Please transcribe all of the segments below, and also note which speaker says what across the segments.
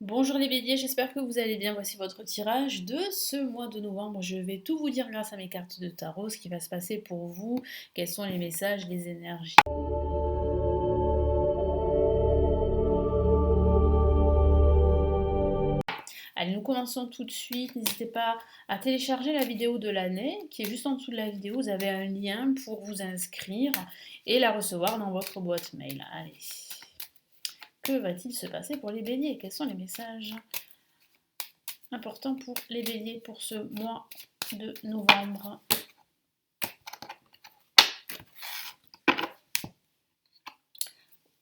Speaker 1: Bonjour les béliers, j'espère que vous allez bien. Voici votre tirage de ce mois de novembre. Je vais tout vous dire grâce à mes cartes de tarot, ce qui va se passer pour vous, quels sont les messages, les énergies. Allez, nous commençons tout de suite. N'hésitez pas à télécharger la vidéo de l'année qui est juste en dessous de la vidéo. Vous avez un lien pour vous inscrire et la recevoir dans votre boîte mail. Allez, que va-t-il se passer pour les béliers? Quels sont les messages importants pour les béliers pour ce mois de novembre?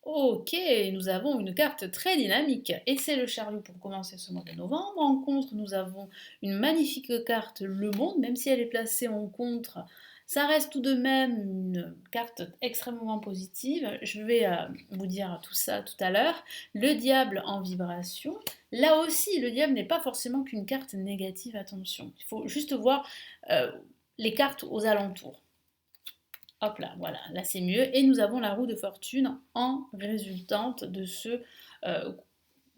Speaker 1: Ok, nous avons une carte très dynamique et c'est le chariot pour commencer ce mois de novembre. En contre, nous avons une magnifique carte, le monde, même si elle est placée en contre, ça reste tout de même une carte extrêmement positive. Je vais vous dire tout ça tout à l'heure. Le diable en vibration. Là aussi, le diable n'est pas forcément qu'une carte négative, attention. Il faut juste voir les cartes aux alentours. Hop là, voilà, là c'est mieux. Et nous avons la roue de fortune en résultante de ce euh,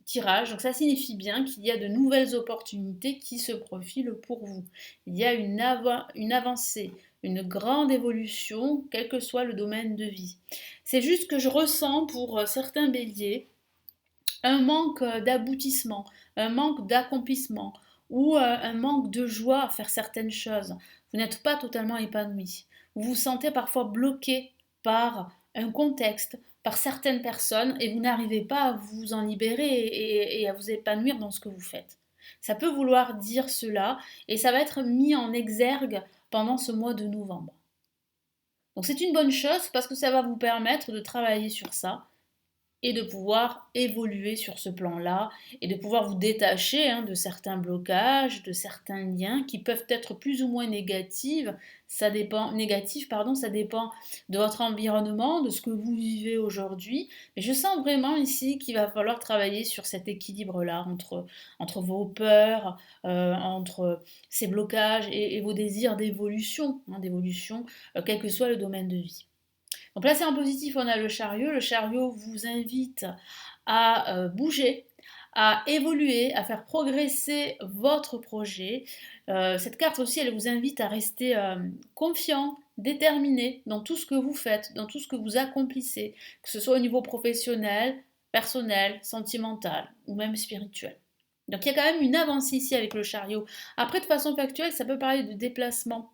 Speaker 1: tirage. Donc ça signifie bien qu'il y a de nouvelles opportunités qui se profilent pour vous. Il y a une avancée, une grande évolution, quel que soit le domaine de vie. C'est juste que je ressens pour certains béliers un manque d'aboutissement, un manque d'accomplissement ou un manque de joie à faire certaines choses. Vous n'êtes pas totalement épanoui. Vous vous sentez parfois bloqué par un contexte, par certaines personnes et vous n'arrivez pas à vous en libérer et à vous épanouir dans ce que vous faites. Ça peut vouloir dire cela et ça va être mis en exergue pendant ce mois de novembre. Donc c'est une bonne chose parce que ça va vous permettre de travailler sur ça et de pouvoir évoluer sur ce plan-là et de pouvoir vous détacher de certains blocages, de certains liens qui peuvent être plus ou moins négatifs, pardon, ça dépend de votre environnement, de ce que vous vivez aujourd'hui. Mais je sens vraiment ici qu'il va falloir travailler sur cet équilibre-là entre vos peurs, entre ces blocages et vos désirs d'évolution, quel que soit le domaine de vie. Donc là, c'est en positif, on a le chariot. Le chariot vous invite à bouger, à évoluer, à faire progresser votre projet. Cette carte aussi, elle vous invite à rester confiant, déterminé dans tout ce que vous faites, dans tout ce que vous accomplissez, que ce soit au niveau professionnel, personnel, sentimental ou même spirituel. Donc il y a quand même une avancée ici avec le chariot. Après, de façon factuelle, ça peut parler de déplacement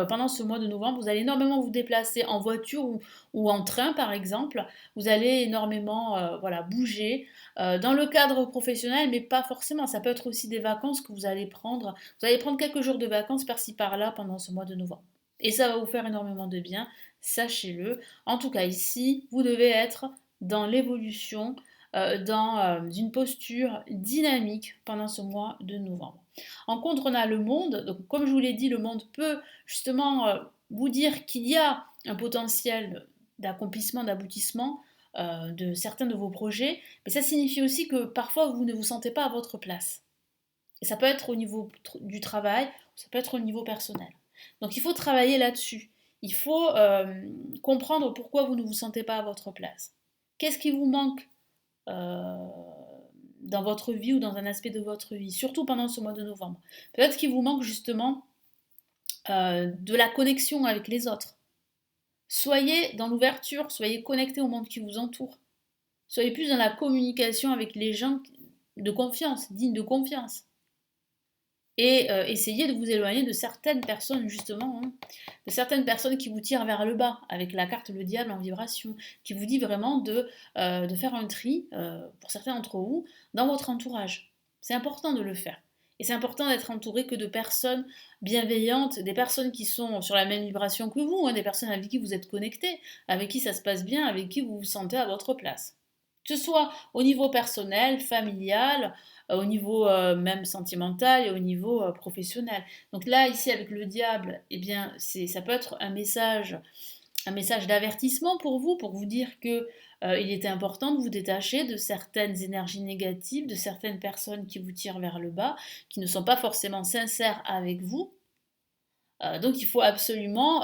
Speaker 1: pendant ce mois de novembre, vous allez énormément vous déplacer en voiture ou en train par exemple. Vous allez énormément voilà, bouger dans le cadre professionnel, mais pas forcément. Ça peut être aussi des vacances que vous allez prendre. Vous allez prendre quelques jours de vacances par-ci par-là pendant ce mois de novembre. Et ça va vous faire énormément de bien, sachez-le. En tout cas, ici, vous devez être dans l'évolution, dans une posture dynamique pendant ce mois de novembre. En contre, on a le monde. Donc, comme je vous l'ai dit, le monde peut justement vous dire qu'il y a un potentiel d'accomplissement, d'aboutissement de certains de vos projets, mais ça signifie aussi que parfois vous ne vous sentez pas à votre place. Et ça peut être au niveau du travail, ça peut être au niveau personnel. Donc il faut travailler là-dessus. Il faut comprendre pourquoi vous ne vous sentez pas à votre place. Qu'est-ce qui vous manque euh, dans votre vie ou dans un aspect de votre vie, surtout pendant ce mois de novembre. Peut-être qu'il vous manque justement de la connexion avec les autres. Soyez dans l'ouverture, soyez connecté au monde qui vous entoure. Soyez plus dans la communication avec les gens de confiance, dignes de confiance. Et essayez de vous éloigner de certaines personnes, justement, de certaines personnes qui vous tirent vers le bas, avec la carte le diable en vibration, qui vous dit vraiment de faire un tri, pour certains d'entre vous, dans votre entourage. C'est important de le faire. Et c'est important d'être entouré que de personnes bienveillantes, des personnes qui sont sur la même vibration que vous, des personnes avec qui vous êtes connecté, avec qui ça se passe bien, avec qui vous vous sentez à votre place. Que ce soit au niveau personnel, familial, au niveau même sentimental et au niveau professionnel. Donc là, ici, avec le diable, eh bien, ça peut être un message d'avertissement pour vous dire que il était important de vous détacher de certaines énergies négatives, de certaines personnes qui vous tirent vers le bas, qui ne sont pas forcément sincères avec vous. Donc il faut absolument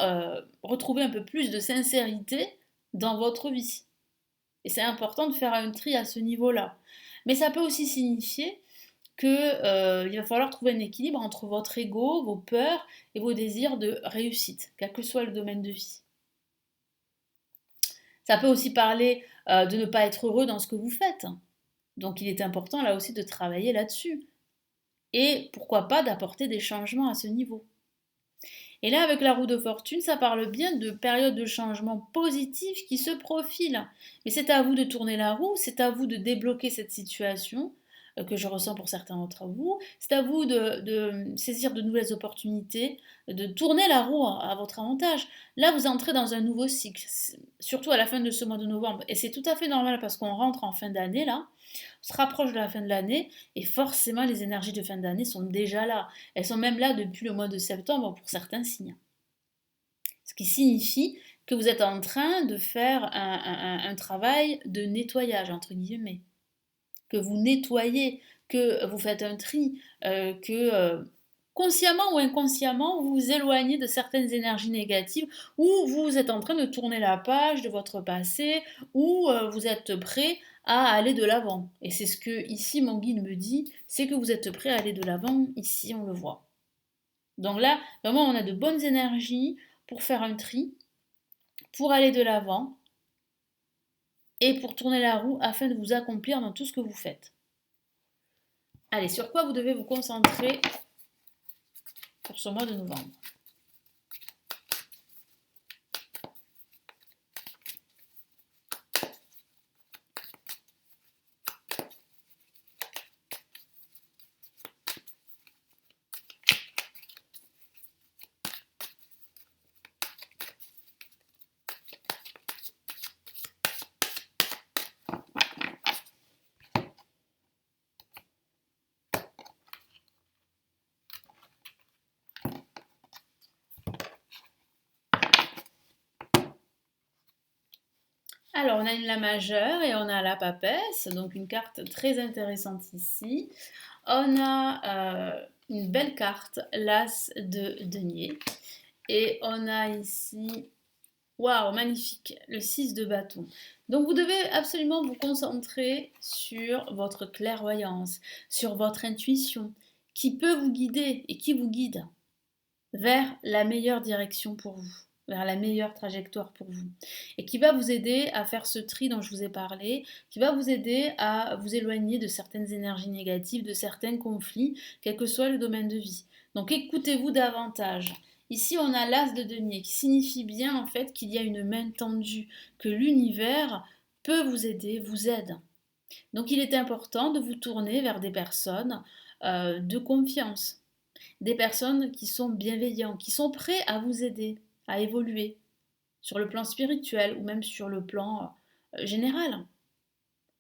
Speaker 1: retrouver un peu plus de sincérité dans votre vie. Et c'est important de faire un tri à ce niveau-là. Mais ça peut aussi signifier que, il va falloir trouver un équilibre entre votre ego, vos peurs et vos désirs de réussite, quel que soit le domaine de vie. Ça peut aussi parler de ne pas être heureux dans ce que vous faites. Donc il est important là aussi de travailler là-dessus. Et pourquoi pas d'apporter des changements à ce niveau. Et là, avec la roue de fortune, ça parle bien de périodes de changement positifs qui se profilent. Mais c'est à vous de tourner la roue, c'est à vous de débloquer cette situation que je ressens pour certains d'entre vous. C'est à vous de saisir de nouvelles opportunités, de tourner la roue à votre avantage. Là, vous entrez dans un nouveau cycle, surtout à la fin de ce mois de novembre. Et c'est tout à fait normal parce qu'on rentre en fin d'année là. On se rapproche de la fin de l'année et forcément les énergies de fin d'année sont déjà là. Elles sont même là depuis le mois de septembre pour certains signes. Ce qui signifie que vous êtes en train de faire un travail de nettoyage, entre guillemets. Que vous nettoyez, que vous faites un tri, que consciemment ou inconsciemment, vous vous éloignez de certaines énergies négatives ou vous êtes en train de tourner la page de votre passé ou vous êtes prêt à aller de l'avant. Et c'est ce que ici mon guide me dit, c'est que vous êtes prêt à aller de l'avant, ici on le voit. Donc là, vraiment on a de bonnes énergies pour faire un tri, pour aller de l'avant et pour tourner la roue afin de vous accomplir dans tout ce que vous faites. Allez, sur quoi vous devez vous concentrer pour ce mois de novembre? Alors, on a une La majeure et on a la papesse, donc une carte très intéressante ici. On a une belle carte, l'As de denier. Et on a ici, waouh, magnifique, le 6 de bâton. Donc, vous devez absolument vous concentrer sur votre clairvoyance, sur votre intuition, qui peut vous guider et qui vous guide vers la meilleure direction pour vous, vers la meilleure trajectoire pour vous, et qui va vous aider à faire ce tri dont je vous ai parlé, qui va vous aider à vous éloigner de certaines énergies négatives, de certains conflits, quel que soit le domaine de vie. Donc écoutez-vous davantage. Ici, on a l'As de denier, qui signifie bien en fait qu'il y a une main tendue, que l'univers peut vous aider, vous aide. Donc il est important de vous tourner vers des personnes de confiance, des personnes qui sont bienveillantes, qui sont prêts à vous aider, à évoluer sur le plan spirituel ou même sur le plan général.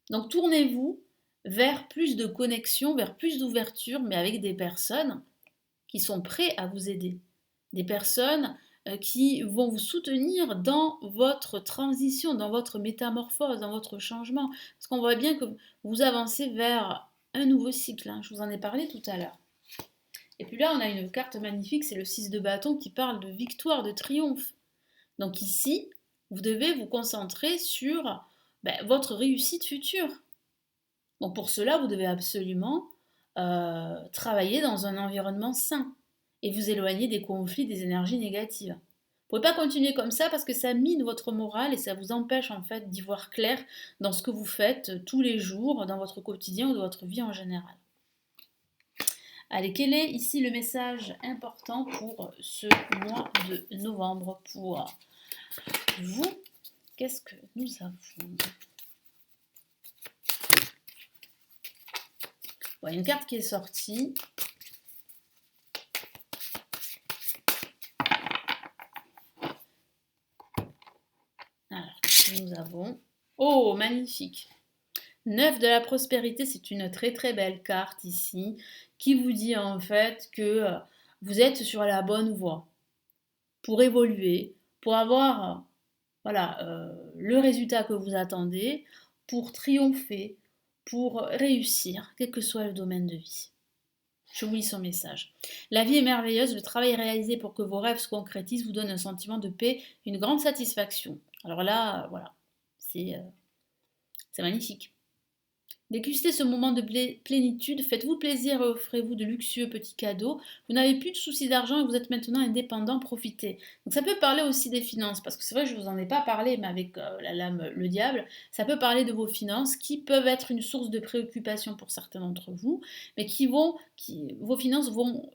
Speaker 1: Donc tournez-vous vers plus de connexion, vers plus d'ouverture, mais avec des personnes qui sont prêtes à vous aider, des personnes qui vont vous soutenir dans votre transition, dans votre métamorphose, dans votre changement. Parce qu'on voit bien que vous avancez vers un nouveau cycle, hein. Je vous en ai parlé tout à l'heure. Et puis là, on a une carte magnifique, c'est le 6 de bâton qui parle de victoire, de triomphe. Donc ici, vous devez vous concentrer sur votre réussite future. Donc pour cela, vous devez absolument travailler dans un environnement sain et vous éloigner des conflits, des énergies négatives. Vous ne pouvez pas continuer comme ça parce que ça mine votre morale et ça vous empêche en fait d'y voir clair dans ce que vous faites tous les jours, dans votre quotidien ou dans votre vie en général. Allez, quel est ici le message important pour ce mois de novembre pour vous? Qu'est-ce que nous avons? Voilà, une carte qui est sortie. Alors, qu'est-ce que nous avons? Oh, magnifique! 9 de la prospérité, c'est une très très belle carte ici qui vous dit en fait que vous êtes sur la bonne voie pour évoluer, pour avoir le résultat que vous attendez, pour triompher, pour réussir, quel que soit le domaine de vie. Je vous lis son message. La vie est merveilleuse, le travail réalisé pour que vos rêves se concrétisent vous donne un sentiment de paix, une grande satisfaction. Alors là, voilà, c'est magnifique. Dégustez ce moment de plénitude, faites-vous plaisir et offrez-vous de luxueux petits cadeaux. Vous n'avez plus de soucis d'argent et vous êtes maintenant indépendant, profitez. Donc ça peut parler aussi des finances, parce que c'est vrai, je ne vous en ai pas parlé, mais avec la lame, le diable, ça peut parler de vos finances qui peuvent être une source de préoccupation pour certains d'entre vous, mais vos finances vont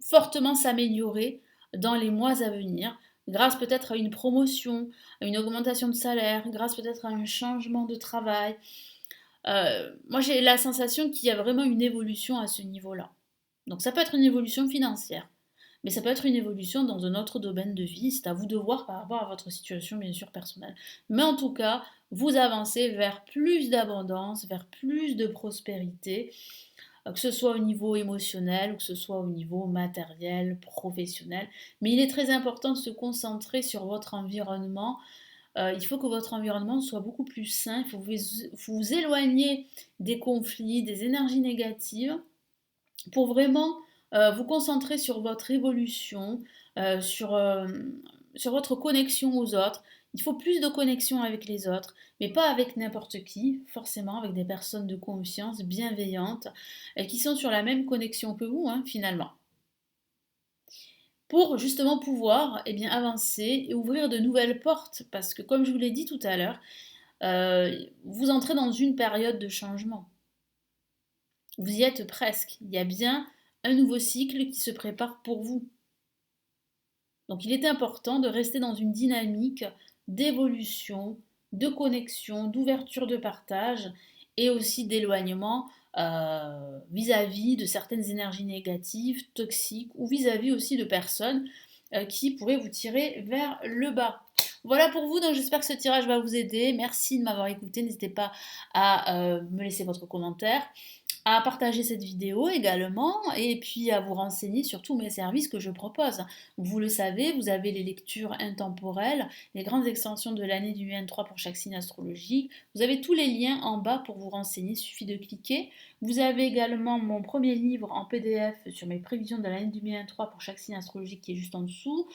Speaker 1: fortement s'améliorer dans les mois à venir, grâce peut-être à une promotion, à une augmentation de salaire, grâce peut-être à un changement de travail. Moi, j'ai la sensation qu'il y a vraiment une évolution à ce niveau-là. Donc ça peut être une évolution financière, mais ça peut être une évolution dans un autre domaine de vie. C'est à vous de voir par rapport à votre situation, bien sûr, personnelle. Mais en tout cas, vous avancez vers plus d'abondance, vers plus de prospérité, que ce soit au niveau émotionnel ou que ce soit au niveau matériel, professionnel. Mais il est très important de se concentrer sur votre environnement. Il faut que votre environnement soit beaucoup plus sain. Il faut vous éloigner des conflits, des énergies négatives pour vraiment vous concentrer sur votre évolution, euh, sur, euh, sur votre connexion aux autres. Il faut plus de connexion avec les autres, mais pas avec n'importe qui, forcément avec des personnes de confiance, bienveillantes, et qui sont sur la même connexion que vous, hein, finalement. Pour justement pouvoir avancer et ouvrir de nouvelles portes, parce que comme je vous l'ai dit tout à l'heure, vous entrez dans une période de changement. Vous y êtes presque. Il y a bien un nouveau cycle qui se prépare pour vous. Donc il est important de rester dans une dynamique d'évolution, de connexion, d'ouverture de partage et aussi d'éloignement vis-à-vis de certaines énergies négatives, toxiques ou vis-à-vis aussi de personnes qui pourraient vous tirer vers le bas. Voilà pour vous, donc j'espère que ce tirage va vous aider. Merci de m'avoir écouté. N'hésitez pas à me laisser votre commentaire, à partager cette vidéo également et puis à vous renseigner sur tous mes services que je propose. Vous le savez, vous avez les lectures intemporelles, les grandes extensions de l'année du UN3 pour chaque signe astrologique. Vous avez tous les liens en bas pour vous renseigner, il suffit de cliquer. Vous avez également mon premier livre en PDF sur mes prévisions de l'année du UN3 pour chaque signe astrologique qui est juste en dessous.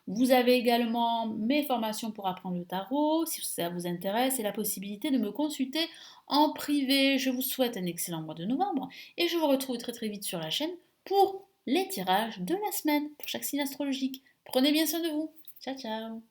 Speaker 1: Vous avez également mes formations pour apprendre le tarot, si ça vous intéresse, et la possibilité de me consulter en privé. Je vous souhaite un excellent mois de novembre et je vous retrouve très très vite sur la chaîne pour les tirages de la semaine pour chaque signe astrologique. Prenez bien soin de vous. Ciao ciao.